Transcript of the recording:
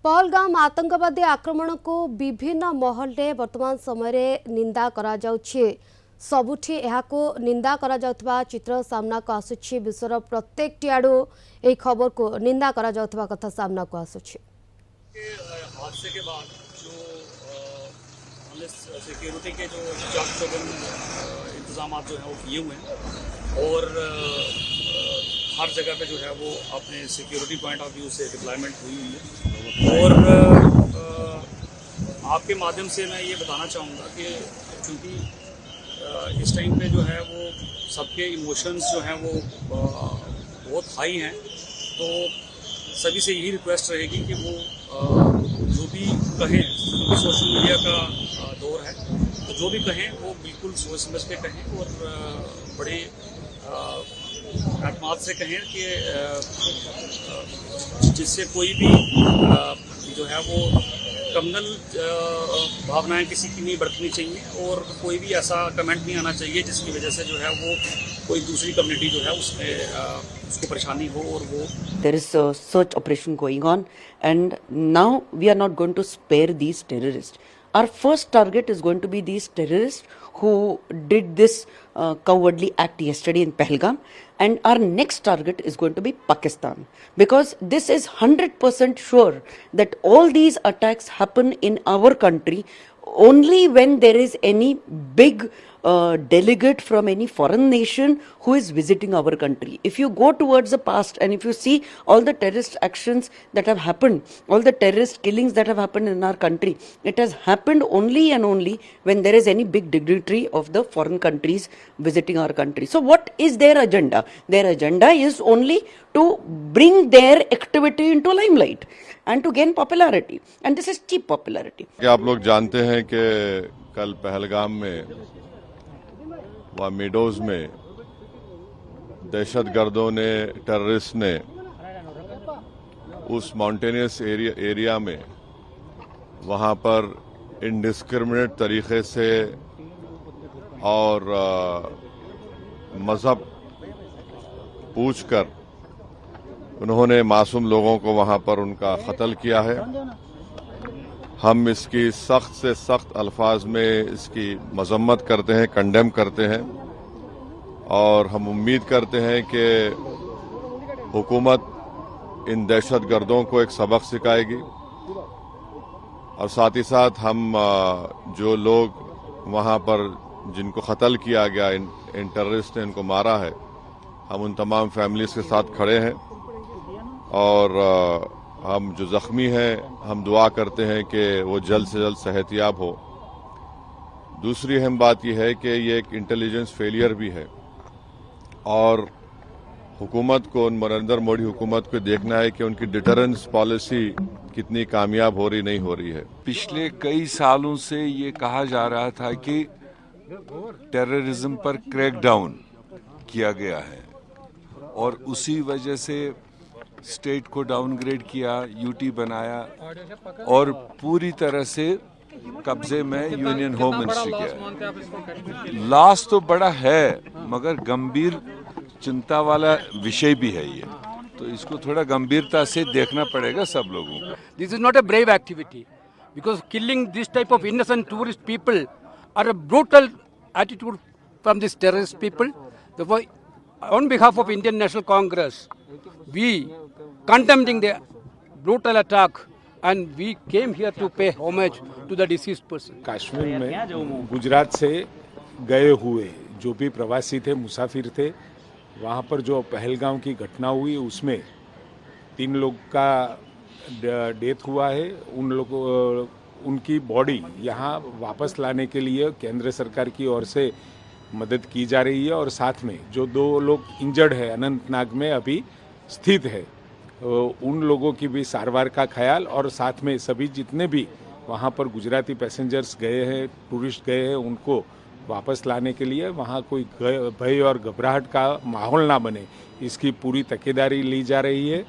पहलगाम आतंकवादी आक्रमण को विभिन्न महल में वर्तमान समय निंदा करा जाउछि। सबुठी एहाको निंदा करा जाउथबा चित्र सामना को आसुछि। विश्वर प्रत्येक आड़ू ए खबर को निंदा करा जाउथबा कथा सामना को आसुछि। हादसे के बाद जो सिक्योरिटी के जो इंतजाम जो है वो किए हुए हैं और हर जगह पे जो है वो अपने सिक्योरिटी पॉइंट ऑफ व्यू से डिप्लॉयमेंट हुई है। और आपके माध्यम से मैं ये बताना चाहूँगा कि क्योंकि इस टाइम पे जो है वो सबके इमोशंस जो हैं वो बहुत हाई हैं, तो सभी से यही रिक्वेस्ट रहेगी कि वो जो भी कहें, क्योंकि सोशल मीडिया का दौर है, तो जो भी कहें वो बिल्कुल सोच समझ के कहें और बड़े एतमाद से कहें कि जिससे कोई भी जो है वो कम्युनल भावनाएं किसी की नहीं बरतनी चाहिए और कोई भी ऐसा कमेंट नहीं आना चाहिए जिसकी वजह से जो है वो कोई दूसरी कम्युनिटी जो है उसमें उसको परेशानी हो। और वो There is a search operation going on, and now we are not going to spare these terrorists. Our first target is going to be these terrorists who did this cowardly act yesterday in Pahalgam, and our next target is going to be Pakistan, because this is 100% sure that all these attacks happen in our country only when there is any big delegate from any foreign nation who is visiting our country. If you go towards the past and if you see all the terrorist actions that have happened, all the terrorist killings that have happened in our country, it has happened only and only when there is any big dignitary of the foreign countries visiting our country. So what is their agenda? Their agenda is only to bring their activity into limelight and to gain popularity, and this is cheap popularity. क्या आप लोग जानते हैं कि कल पहलगाम में वहाँ meadows में दहशतगर्दों ने, टेररिस्ट ने उस माउंटेनियस एरिया में वहाँ पर इंडिस्क्रिमिनेट तरीके से और मजहब पूछकर उन्होंने मासूम लोगों को वहाँ पर उनका कत्ल किया है। हम इसकी सख्त से सख्त अल्फाज में इसकी मजम्मत करते हैं, कंडेम करते हैं और हम उम्मीद करते हैं कि हुकूमत इन दहशतगर्दों को एक सबक सिखाएगी और साथ ही साथ हम जो लोग वहाँ पर जिनको कत्ल किया गया, इन टेररिस्ट ने इनको मारा है, हम उन तमाम फैमिलीज के साथ खड़े हैं और हम जो जख्मी हैं हम दुआ करते हैं कि वो जल्द से जल्द सेहतयाब हो। दूसरी अहम बात यह है कि ये एक इंटेलिजेंस फेलियर भी है और हुकूमत को, नरेंद्र मोदी हुकूमत को देखना है कि उनकी डिटरेंस पॉलिसी कितनी कामयाब हो रही नहीं हो रही है। पिछले कई सालों से ये कहा जा रहा था कि टेररिज्म पर क्रैकडाउन किया गया है और उसी वजह से स्टेट को डाउनग्रेड किया, यूटी बनाया और पूरी तरह से कब्जे में यूनियन होम मिनिस्ट्री किया। लॉस तो बड़ा है मगर गंभीर चिंता वाला विषय भी है ये, तो इसको थोड़ा गंभीरता से देखना पड़ेगा सब लोगों को। This is not a brave activity because killing this type of innocent tourist people are a brutal attitude from this terrorist people. On behalf of Indian National Congress, we condemning the brutal attack and we came here to pay homage to the deceased person. Kashmir में गुजरात से गए हुए जो भी प्रवासी थे, मुसाफिर थे, वहाँ पर जो पहलगाम की घटना हुई उसमें 3 लोग का डेथ हुआ है। उन लोगों उनकी बॉडी यहाँ वापस लाने के लिए केंद्र सरकार की ओर से मदद की जा रही है और साथ में जो 2 लोग इंजर्ड है अनंतनाग में अभी स्थित है, उन लोगों की भी सारवार का ख्याल और साथ में सभी जितने भी वहाँ पर गुजराती पैसेंजर्स गए हैं, टूरिस्ट गए हैं, उनको वापस लाने के लिए वहाँ कोई भय और घबराहट का माहौल ना बने, इसकी पूरी तकेदारी ली जा रही है।